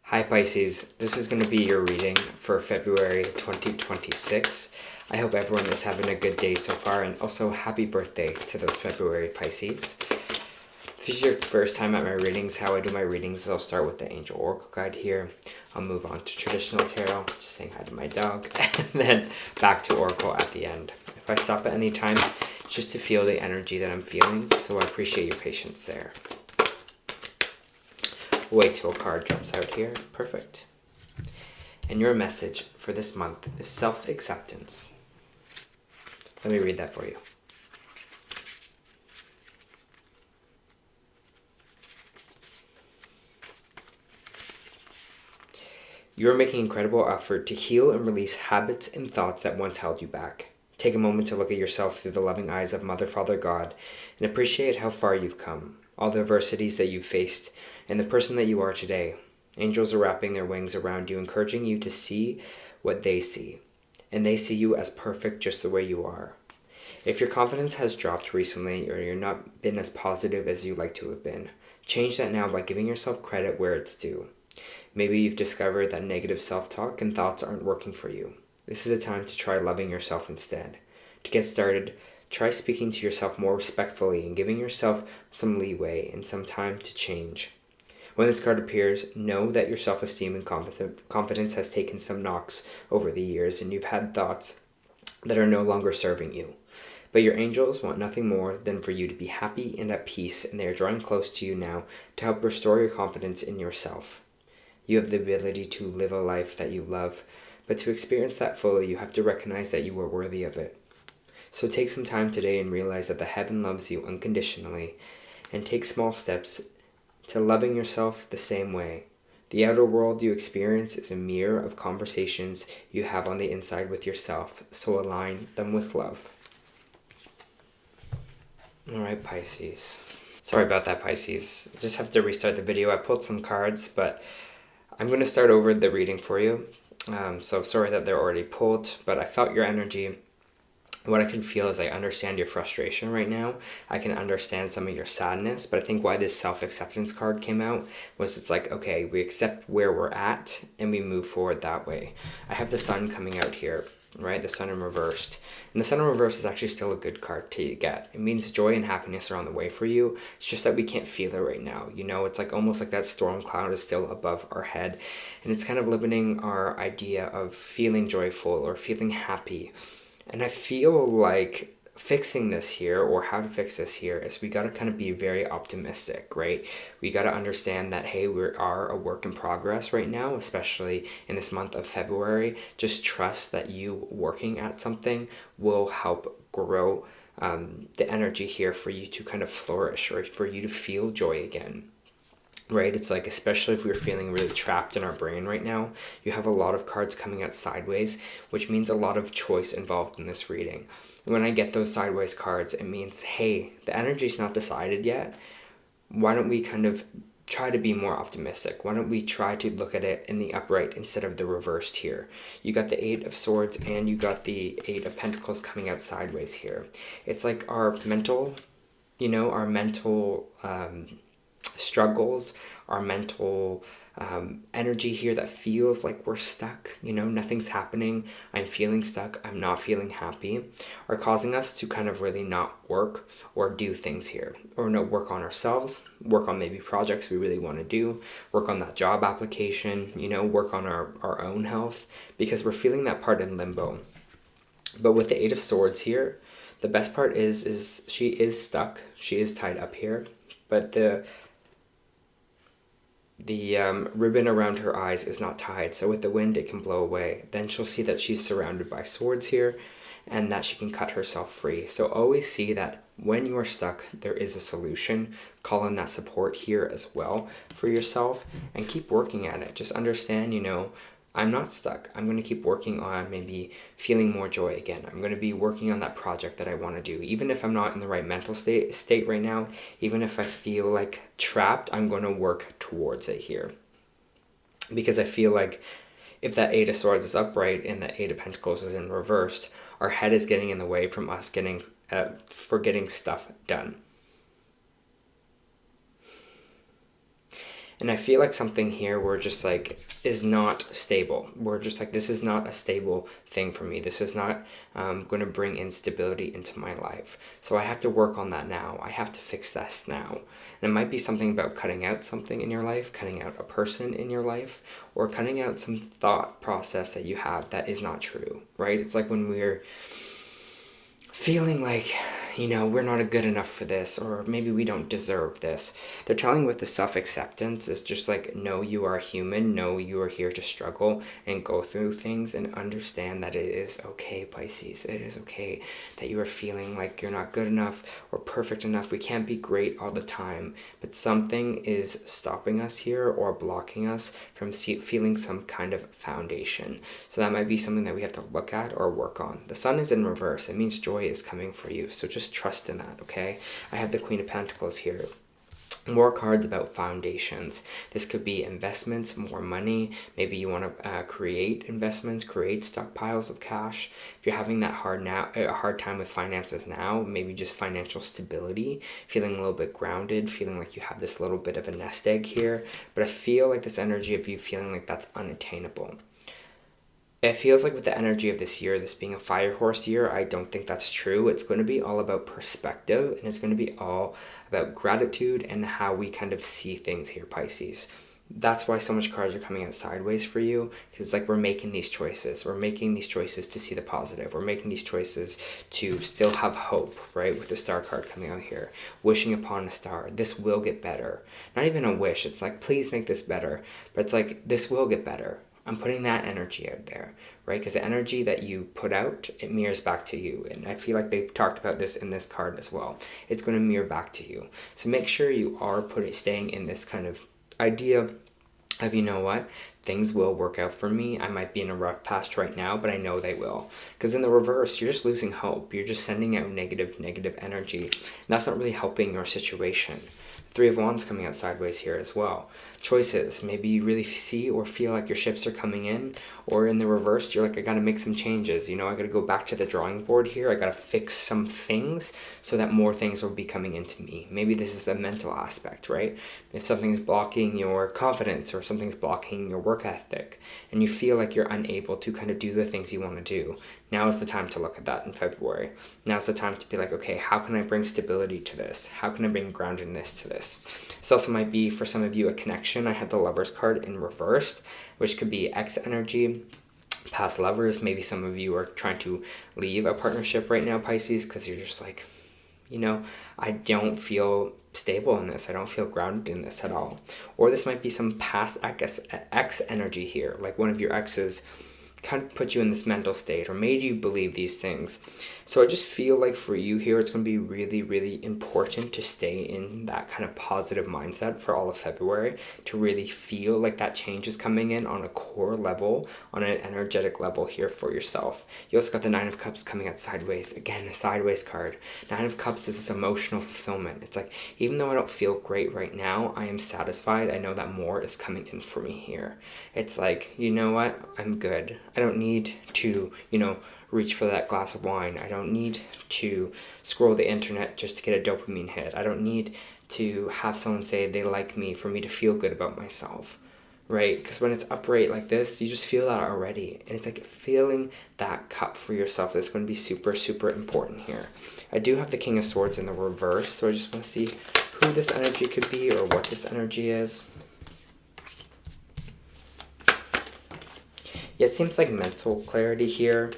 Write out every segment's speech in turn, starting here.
Hi Pisces, this is going to be your reading for February 2026. I hope everyone is having a good day so far, and also happy birthday to those February Pisces. If this is your first time at my readings, how I do my readings is I'll start with the Angel Oracle Guide here. I'll move on to Traditional Tarot, just saying hi to my dog, and then back to Oracle at the end. If I stop at any time, it's just to feel the energy that I'm feeling, so I appreciate your patience there. Wait till a card jumps out here. Perfect. And your message for this month is self-acceptance. Let me read that for you. You are making incredible effort to heal and release habits and thoughts that once held you back. Take a moment to look at yourself through the loving eyes of Mother, Father, God, and appreciate how far you've come, all the adversities that you've faced, and the person that you are today. Angels are wrapping their wings around you, encouraging you to see what they see. And they see you as perfect just the way you are. If your confidence has dropped recently or you're not been as positive as you like to have been, change that now by giving yourself credit where it's due. Maybe you've discovered that negative self-talk and thoughts aren't working for you. This is a time to try loving yourself instead. To get started, try speaking to yourself more respectfully and giving yourself some leeway and some time to change. When this card appears, know that your self-esteem and confidence has taken some knocks over the years, and you've had thoughts that are no longer serving you. But your angels want nothing more than for you to be happy and at peace, and they are drawing close to you now to help restore your confidence in yourself. You have the ability to live a life that you love, but to experience that fully, you have to recognize that you are worthy of it. So take some time today and realize that the heaven loves you unconditionally, and take small steps to loving yourself the same way. The outer world you experience is a mirror of conversations you have on the inside with yourself, so align them with love. Alright, Pisces. Sorry about that, Pisces. I just have to restart the video. I pulled some cards, but I'm going to start over the reading for you. So sorry that they're already pulled, but I felt your energy. What I can feel is I understand your frustration right now. I can understand some of your sadness, but I think why this self-acceptance card came out was it's like, okay, we accept where we're at and we move forward that way. I have the Sun coming out here, right? The Sun in reversed. And the Sun in reverse is actually still a good card to get. It means joy and happiness are on the way for you. It's just that we can't feel it right now. You know, it's like almost like that storm cloud is still above our head. And it's kind of limiting our idea of feeling joyful or feeling happy. And I feel like fixing this here, or how to fix this here, is we got to kind of be very optimistic, right? We got to understand that, hey, we are a work in progress right now, especially in this month of February. Just trust that you working at something will help grow the energy here for you to kind of flourish, or for you to feel joy again. Right? It's like, especially if we're feeling really trapped in our brain right now, you have a lot of cards coming out sideways, which means a lot of choice involved in this reading. When I get those sideways cards, it means, hey, the energy's not decided yet. Why don't we kind of try to be more optimistic? Why don't we try to look at it in the upright instead of the reversed here? You got the Eight of Swords and you got the Eight of Pentacles coming out sideways here. It's like our mental, our mental struggles, our mental energy here that feels like we're stuck, nothing's happening, I'm feeling stuck, I'm not feeling happy, are causing us to kind of really not work or do things here, or work on ourselves, work on maybe projects we really want to do, work on that job application, work on our own health, because we're feeling that part in limbo. But with the Eight of Swords here, the best part is she is stuck, she is tied up here, but the ribbon around her eyes is not tied, so with the wind it can blow away. Then she'll see that she's surrounded by swords here and that she can cut herself free. So always see that when you are stuck, there is a solution. Call in that support here as well for yourself and keep working at it. Just understand, I'm not stuck. I'm going to keep working on maybe feeling more joy again. I'm going to be working on that project that I want to do. Even if I'm not in the right mental state right now, even if I feel like trapped, I'm going to work towards it here. Because I feel like if that Eight of Swords is upright and that Eight of Pentacles is in reversed, our head is getting in the way from us getting stuff done. And I feel like something here we're just like is not stable. We're just like, this is not a stable thing for me. This is not going to bring instability into my life. So I have to work on that now. I have to fix this now. And it might be something about cutting out something in your life, cutting out a person in your life, or cutting out some thought process that you have that is not true, right? It's like when we're feeling like, you know, we're not good enough for this, or maybe we don't deserve this. They're telling with the self-acceptance is just like, no, you are human, no, you are here to struggle and go through things, and understand that it is okay, Pisces. It is okay that you are feeling like you're not good enough or perfect enough. We can't be great all the time, but something is stopping us here or blocking us from feeling some kind of foundation. So that might be something that we have to look at or work on. The sun is in reverse. It means joy is coming for you. So just trust in that, okay? I have the Queen of Pentacles here. More cards about foundations. This could be investments, more money. Maybe you want to create investments, create stockpiles of cash. If you're having that hard time with finances now, maybe just financial stability, feeling a little bit grounded, feeling like you have this little bit of a nest egg here. But I feel like this energy of you feeling like that's unattainable. It feels like with the energy of this year, this being a fire horse year, I don't think that's true. It's going to be all about perspective, and it's going to be all about gratitude and how we kind of see things here, Pisces. That's why so much cards are coming out sideways for you, because it's like we're making these choices. We're making these choices to see the positive. We're making these choices to still have hope, right? With the star card coming out here. Wishing upon a star. This will get better. Not even a wish. It's like, please make this better. But it's like, this will get better. I'm putting that energy out there, right? Because the energy that you put out, it mirrors back to you. And I feel like they talked about this in this card as well. It's going to mirror back to you. So make sure you are staying in this kind of idea of, you know what, things will work out for me. I might be in a rough patch right now, but I know they will. Because in the reverse, you're just losing hope. You're just sending out negative energy. And that's not really helping your situation. Three of Wands coming out sideways here as well. Choices. Maybe you really see or feel like your ships are coming in, or in the reverse, you're like, I gotta make some changes. You know, I gotta go back to the drawing board here. I gotta fix some things so that more things will be coming into me. Maybe this is a mental aspect, right? If something's blocking your confidence or something's blocking your work ethic, and you feel like you're unable to kind of do the things you want to do, now is the time to look at that in February. Now is the time to be like, okay, how can I bring stability to this? How can I bring groundedness to this? This also might be, for some of you, a connection. I had the Lovers card in reversed, which could be X energy, past lovers. Maybe some of you are trying to leave a partnership right now, Pisces, because you're just like, you know, I don't feel stable in this. I don't feel grounded in this at all. Or this might be some past X energy here, like one of your exes kind of put you in this mental state or made you believe these things. So I just feel like for you here, it's going to be really, really important to stay in that kind of positive mindset for all of February, to really feel like that change is coming in on a core level, on an energetic level here for yourself. You also got the Nine of Cups coming out sideways. Again, a sideways card. Nine of Cups is this emotional fulfillment. It's like, even though I don't feel great right now, I am satisfied. I know that more is coming in for me here. It's like, you know what? I'm good. I don't need to, you know, reach for that glass of wine. I don't need to scroll the internet just to get a dopamine hit. I don't need to have someone say they like me for me to feel good about myself, right? Because when it's upright like this, you just feel that already. And it's like filling that cup for yourself is going to be super, super important here. I do have the King of Swords in the reverse, so I just want to see who this energy could be or what this energy is. Yeah, it seems like mental clarity here.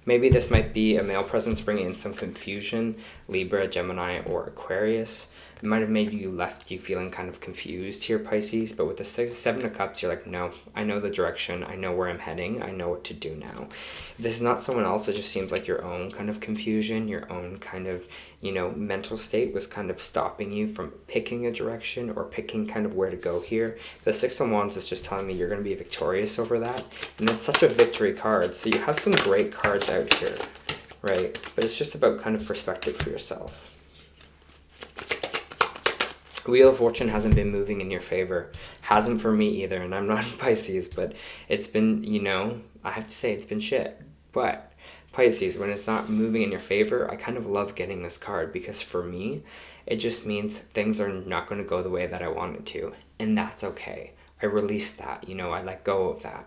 Maybe this might be a male presence bringing in some confusion, Libra, Gemini, or Aquarius. It might have made you left you feeling kind of confused here, Pisces, but with the Seven of Cups, you're like, no, I know the direction, I know where I'm heading, I know what to do now. If this is not someone else, it just seems like your own kind of confusion, your own kind of, you know, mental state was kind of stopping you from picking a direction or picking kind of where to go here. The Six of Wands is just telling me you're going to be victorious over that, and it's such a victory card, so you have some great cards out here, right? But it's just about kind of perspective for yourself. Wheel of Fortune hasn't been moving in your favor. Hasn't for me either, and I'm not Pisces, but it's been, you know, I have to say it's been shit. But Pisces, when it's not moving in your favor, I kind of love getting this card because for me, it just means things are not going to go the way that I want it to. And that's okay. I release that, you know, I let go of that.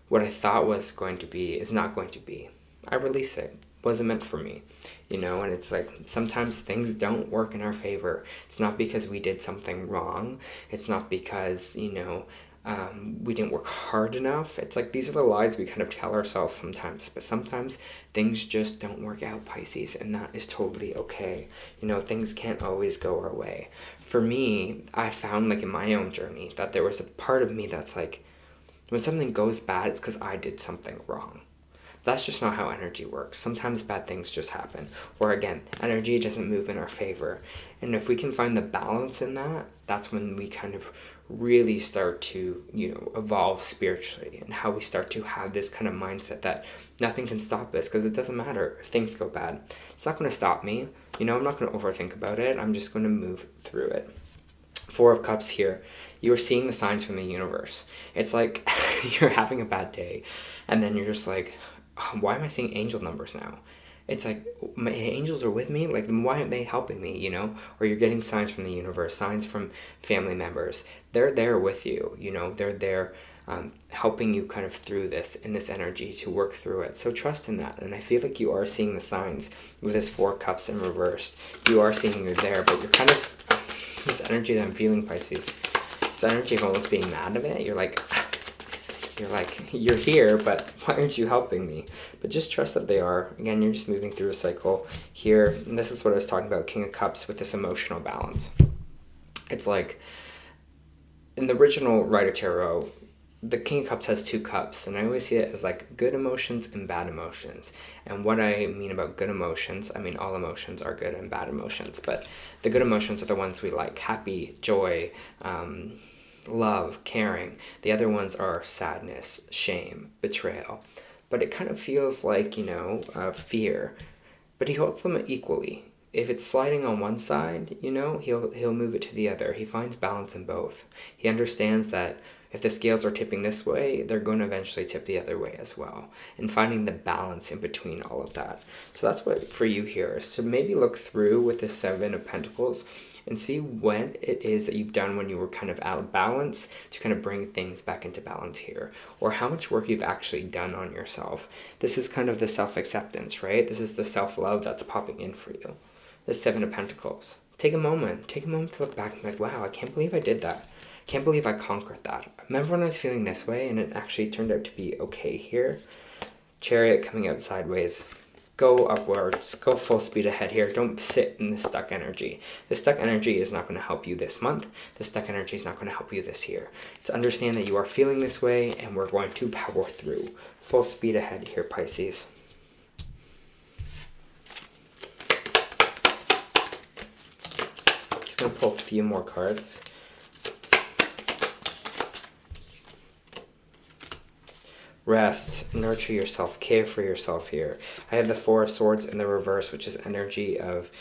What I thought was going to be is not going to be. I release it. Wasn't meant for me, you know. And it's like sometimes things don't work in our favor. It's not because we did something wrong. It's not because, you know, we didn't work hard enough. It's like these are the lies we kind of tell ourselves sometimes. But sometimes things just don't work out, Pisces, and that is totally okay. You know, things can't always go our way. For me, I found, like, in my own journey that there was a part of me that's like, when something goes bad, it's because I did something wrong. That's just not how energy works. Sometimes bad things just happen. Or again, energy doesn't move in our favor. And if we can find the balance in that, that's when we kind of really start to, you know, evolve spiritually, and how we start to have this kind of mindset that nothing can stop us, because it doesn't matter if things go bad. It's not going to stop me. You know, I'm not going to overthink about it. I'm just going to move through it. Four of Cups here. You are seeing the signs from the universe. It's like you're having a bad day, and then you're just like, oh, why am I seeing angel numbers now? It's like, my angels are with me, like, why aren't they helping me, you know? Or you're getting signs from the universe, signs from family members. They're there with you, you know? They're there helping you kind of through this, in this energy, to work through it. So trust in that. And I feel like you are seeing the signs with this Four Cups in reverse. You are seeing you're there, but you're kind of, this energy that I'm feeling, Pisces, this energy of almost being mad of it. You're like, you're here, but why aren't you helping me? But just trust that they are. Again, you're just moving through a cycle here. And this is what I was talking about, King of Cups, with this emotional balance. It's like, in the original Rider Tarot, the King of Cups has two cups, and I always see it as like good emotions and bad emotions. And what I mean about good emotions, I mean all emotions are good and bad emotions, but the good emotions are the ones we like: happy, joy, love, caring. The other ones are sadness, shame, betrayal. But it kind of feels like, you know, fear. But he holds them equally. If it's sliding on one side, you know, he'll move it to the other. He finds balance in both. He understands that if the scales are tipping this way, they're going to eventually tip the other way as well. And finding the balance in between all of that. So that's what for you here is to maybe look through with the Seven of Pentacles and see what it is that you've done when you were kind of out of balance to kind of bring things back into balance here, or how much work you've actually done on yourself. This is kind of the self-acceptance, right? This is the self-love that's popping in for you. The Seven of Pentacles. Take a moment to look back and be like, wow, I can't believe I did that. I can't believe I conquered that. Remember when I was feeling this way and it actually turned out to be okay here? Chariot coming out sideways. Go upwards, go full speed ahead here. Don't sit in the stuck energy. The stuck energy is not going to help you this month. The stuck energy is not going to help you this year. It's understand that you are feeling this way, and we're going to power through. Full speed ahead here, Pisces. Just going to pull a few more cards. Rest, nurture yourself, care for yourself here. I have the Four of Swords in the reverse, which is energy of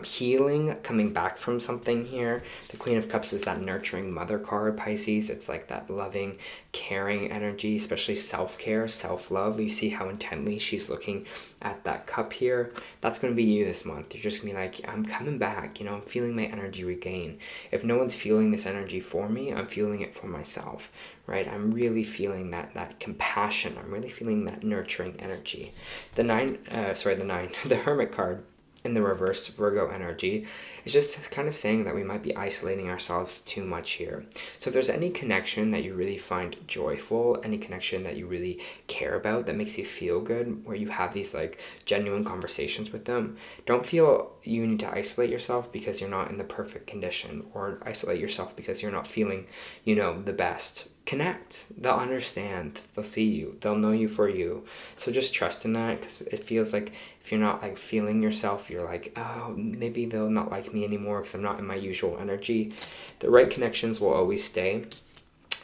healing, coming back from something here. The Queen of Cups is that nurturing mother card, Pisces. It's like that loving, caring energy, especially self-care, self-love. You see how intently she's looking at that cup here. That's going to be you this month. You're just going to be like, I'm coming back, you know, I'm feeling my energy regain. If no one's feeling this energy for me, I'm feeling it for myself. Right, I'm really feeling that compassion. I'm really feeling that nurturing energy. The Hermit card in the reverse, Virgo energy, is just kind of saying that we might be isolating ourselves too much here. So if there's any connection that you really find joyful, any connection that you really care about, that makes you feel good, where you have these like genuine conversations with them, don't feel you need to isolate yourself because you're not in the perfect condition, or isolate yourself because you're not feeling, you know, the best. Connect. They'll understand. They'll see you. They'll know you for you. So just trust in that, because it feels like if you're not like feeling yourself, you're like, oh, maybe they'll not like me anymore because I'm not in my usual energy. The right connections will always stay.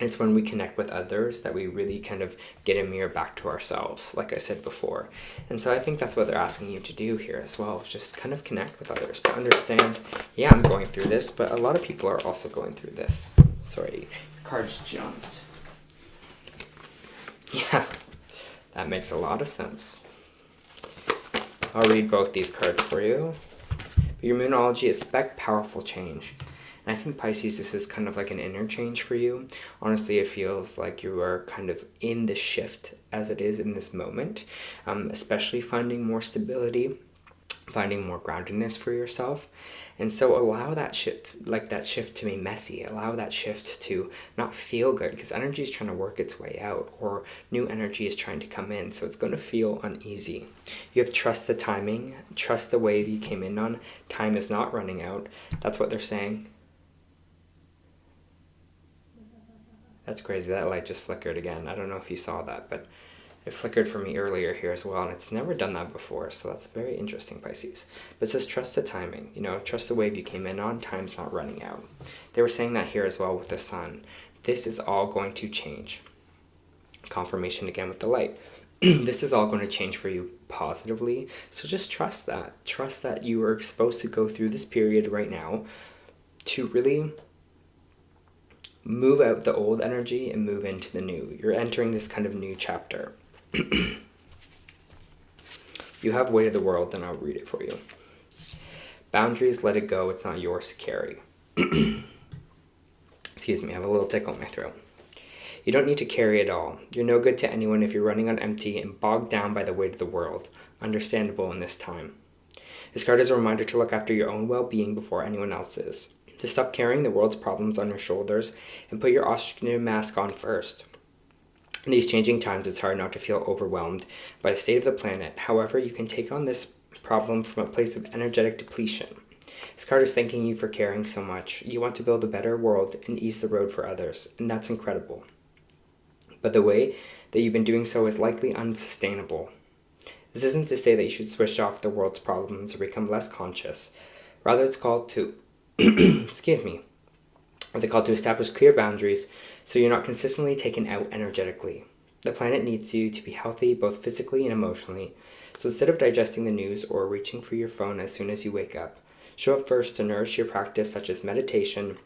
It's when we connect with others that we really kind of get a mirror back to ourselves, like I said before. And so I think that's what they're asking you to do here as well, is just kind of connect with others to understand, yeah, I'm going through this, but a lot of people are also going through this. Sorry, cards jumped. Yeah, that makes a lot of sense. I'll read both these cards for you. Your Moonology, expect powerful change. And I think Pisces, this is kind of like an inner change for you. Honestly, it feels like you are kind of in the shift as it is in this moment, especially finding more stability, finding more groundedness for yourself. And so allow that shift to be messy. Allow that shift to not feel good, because energy is trying to work its way out, or new energy is trying to come in. So it's going to feel uneasy. You have to trust the timing, trust the wave you came in on. Time is not running out. That's what they're saying. That's crazy. That light just flickered again. I don't know if you saw that, but it flickered for me earlier here as well, and it's never done that before, so that's very interesting, Pisces. But it says trust the timing, trust the wave you came in on, time's not running out. They were saying that here as well with the sun. This is all going to change. Confirmation again with the light. This is all going to change for you positively, so just trust that. Trust that you are supposed to go through this period right now to really move out the old energy and move into the new. You're entering this kind of new chapter. You have weight of the world, then I'll read it for you. Boundaries, let it go. It's not yours to carry. Excuse me, I have a little tickle in my throat. You don't need to carry it all. You're no good to anyone if you're running on empty and bogged down by the weight of the world. Understandable in this time. This card is a reminder to look after your own well-being before anyone else's. To stop carrying the world's problems on your shoulders and put your oxygen mask on first. In these changing times, it's hard not to feel overwhelmed by the state of the planet. However, you can take on this problem from a place of energetic depletion. This card is thanking you for caring so much. You want to build a better world and ease the road for others, and that's incredible. But the way that you've been doing so is likely unsustainable. This isn't to say that you should switch off the world's problems or become less conscious. Rather, it's called to excuse me. They're called to establish clear boundaries so you're not consistently taken out energetically. The planet needs you to be healthy both physically and emotionally. So instead of digesting the news or reaching for your phone as soon as you wake up, show up first to nourish your practice such as meditation,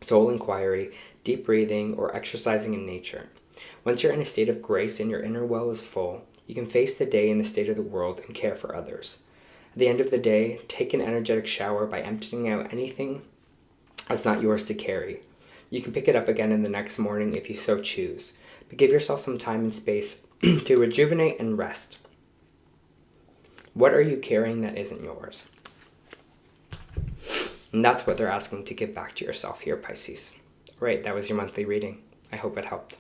soul inquiry, deep breathing, or exercising in nature. Once you're in a state of grace and your inner well is full, you can face the day and the state of the world and care for others. At the end of the day, take an energetic shower by emptying out anything that's not yours to carry. You can pick it up again in the next morning if you so choose, but give yourself some time and space to rejuvenate and rest. What are you carrying that isn't yours? And that's what they're asking to give back to yourself here, Pisces. Right, that was your monthly reading. I hope it helped.